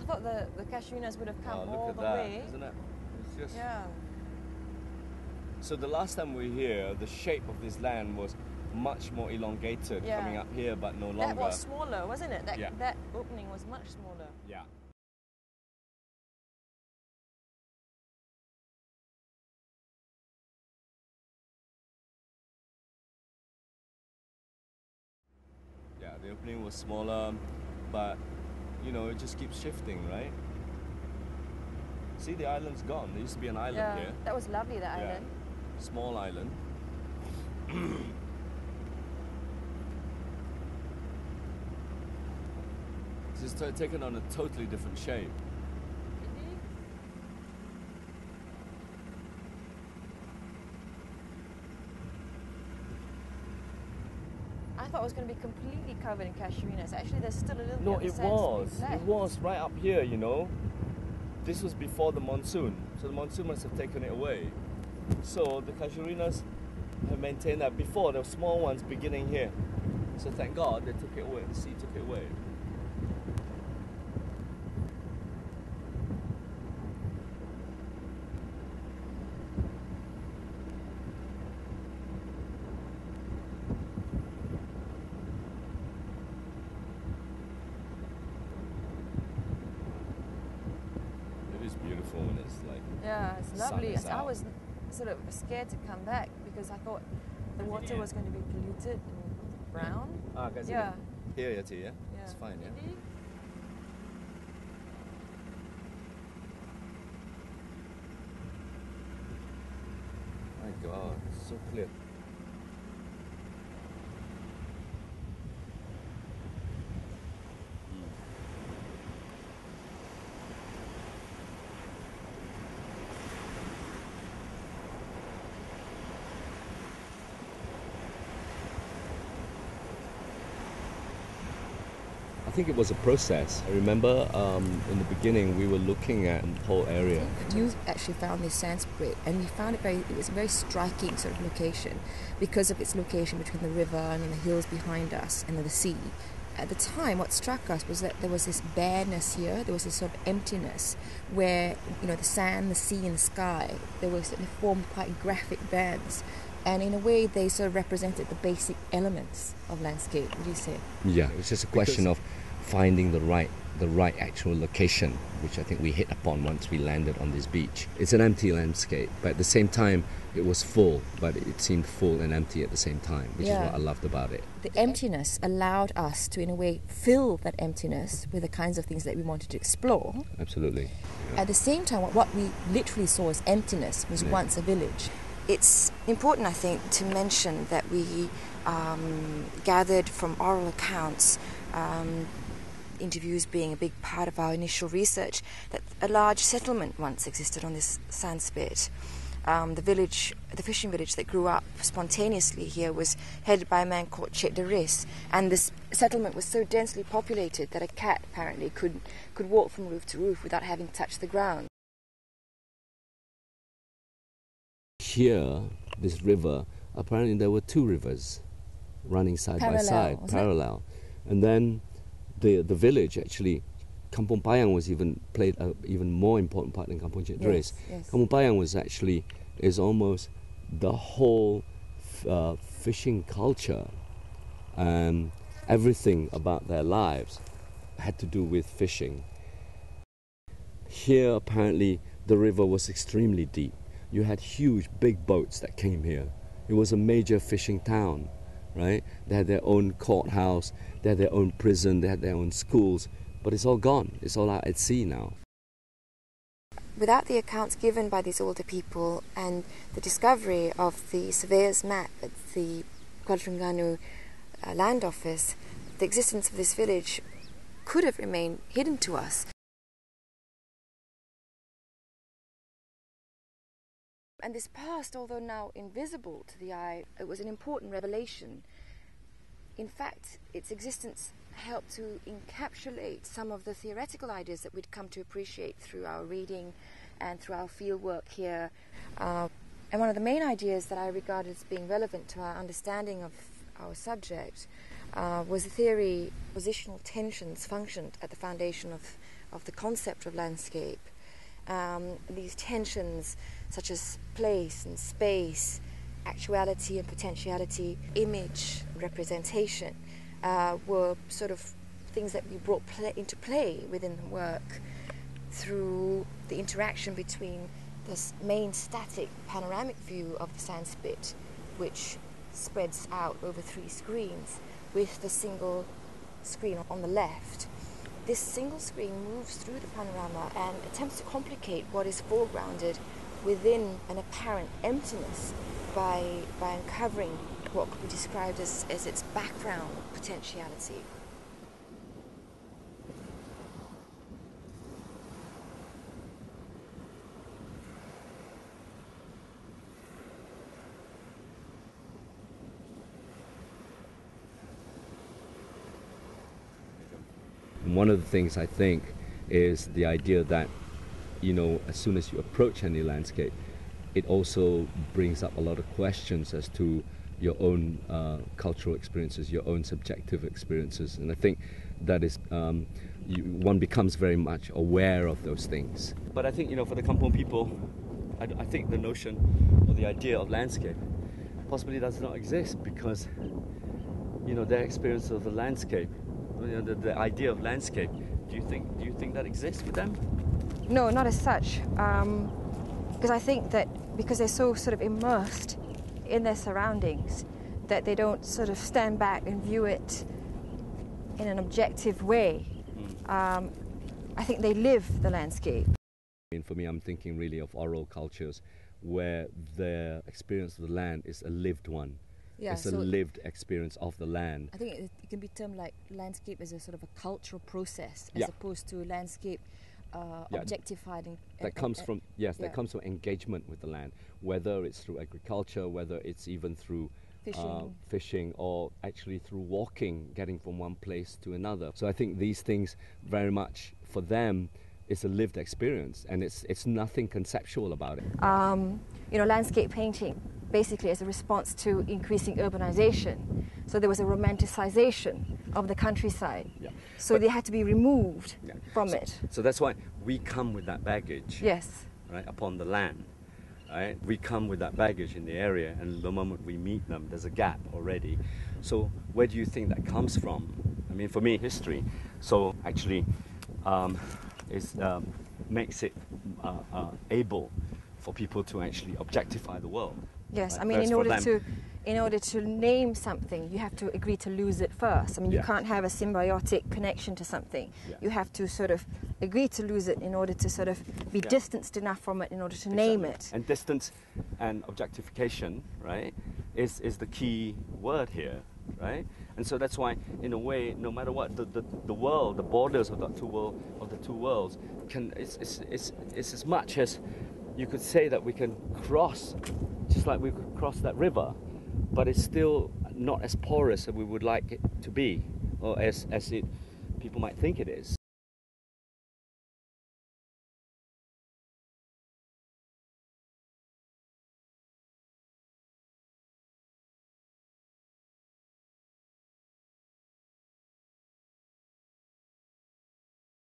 thought the casuarinas would have come all the way. Isn't it? It's just... Yeah. So the last time we were here, the shape of this land was much more elongated coming up here, but no longer. That was smaller, wasn't it? Yeah. That opening was much smaller. Yeah. Yeah, the opening was smaller, but you know, it just keeps shifting, right? See, the island's gone. There used to be an island here. That was lovely, that island. Small island. It's taken on a totally different shape. I thought it was going to be completely covered in casuarinas. Actually, there's still a little bit No, of it was. It was right up here, you know. This was before the monsoon, so the monsoon must have taken it away. So the casuarinas have maintained that. Before, there were small ones beginning here. So thank God they took it away, the sea took it away. It's beautiful when it's like... Yeah, it's lovely. I out. was sort of scared to come back because I thought the water was going to be polluted and brown. Ah, guys, Yeah. Here, yeah? It's fine, yeah? My God, it's so clear. I think it was a process. I remember in the beginning we were looking at the whole area. You actually found this sand spit, and we found it was a very striking sort of location because of its location between the river and the hills behind us and the sea. At the time, what struck us was that there was this bareness here, there was this sort of emptiness where, you know, the sand, the sea and the sky, they formed quite graphic bands. And in a way, they sort of represented the basic elements of landscape, would you say? Yeah, it's just a question of finding the right actual location, which I think we hit upon once we landed on this beach. It's an empty landscape, but at the same time, it was full, but it seemed full and empty at the same time, which is what I loved about it. The emptiness allowed us to, in a way, fill that emptiness with the kinds of things that we wanted to explore. Absolutely. Yeah. At the same time, what we literally saw as emptiness was once a village. It's important, I think, to mention that we gathered from oral accounts, interviews being a big part of our initial research, that a large settlement once existed on this sand spit. The fishing village that grew up spontaneously here was headed by a man called Chet de Ris, and this settlement was so densely populated that a cat apparently could walk from roof to roof without having touched the ground. Here, this river, apparently there were two rivers running side by side, parallel. And then the village actually, Kampung Payang was played an even more important part than Kampung Chet Dres. Yes. Kampung Payang is almost the whole fishing culture, and everything about their lives had to do with fishing. Here, apparently, the river was extremely deep. You had huge, big boats that came here. It was a major fishing town, right? They had their own courthouse, they had their own prison, they had their own schools, but it's all gone. It's all out at sea now. Without the accounts given by these older people and the discovery of the surveyor's map at the Kuala Terengganu land office, the existence of this village could have remained hidden to us. And this past, although now invisible to the eye, it was an important revelation. In fact, its existence helped to encapsulate some of the theoretical ideas that we'd come to appreciate through our reading and through our field work here. And one of the main ideas that I regarded as being relevant to our understanding of our subject was the theory positional tensions functioned at the foundation of of the concept of landscape. These tensions such as place and space, actuality and potentiality, image, representation, were sort of things that we brought into play within the work through the interaction between this main static panoramic view of the sandspit, which spreads out over 3 screens, with the single screen on the left. This single screen moves through the panorama and attempts to complicate what is foregrounded within an apparent emptiness by uncovering what could be described as its background potentiality. One of the things I think is the idea that, you know, as soon as you approach any landscape, it also brings up a lot of questions as to your own cultural experiences, your own subjective experiences. And I think that is, one becomes very much aware of those things. But I think, you know, for the Kampong people, I think the notion or the idea of landscape possibly does not exist because, you know, their experience of the landscape, you know, the idea of landscape, do you think that exists with them? No, not as such. Because I think that because they're so sort of immersed in their surroundings that they don't sort of stand back and view it in an objective way. I think they live the landscape. And for me, I'm thinking really of oral cultures where their experience of the land is a lived one. Yeah, it's a lived experience of the land. I think it can be termed like landscape as a sort of a cultural process as opposed to landscape objectified. That comes from that comes from engagement with the land, whether it's through agriculture, whether it's even through fishing, or actually through walking, getting from one place to another. So I think these things very much for them is a lived experience, and it's nothing conceptual about it. You know, landscape painting basically as a response to increasing urbanization. So there was a romanticization of the countryside. Yeah. So they had to be removed from it. So that's why we come with that baggage. Yes. Right, upon the land. Right? We come with that baggage in the area, and the moment we meet them, there's a gap already. So where do you think that comes from? I mean, for me, history. So actually, makes it able for people to actually objectify the world. Yes, right? I mean, in order to name something, you have to agree to lose it first. I mean, you can't have a symbiotic connection to something. Yeah. You have to sort of agree to lose it in order to sort of be distanced enough from it in order to name it. And distance and objectification, right, is the key word here, right? And so that's why, in a way, no matter what, the world, the borders of the two worlds, it's as much as you could say that we can cross, just like we could cross that river, but it's still not as porous as we would like it to be, or as people might think it is.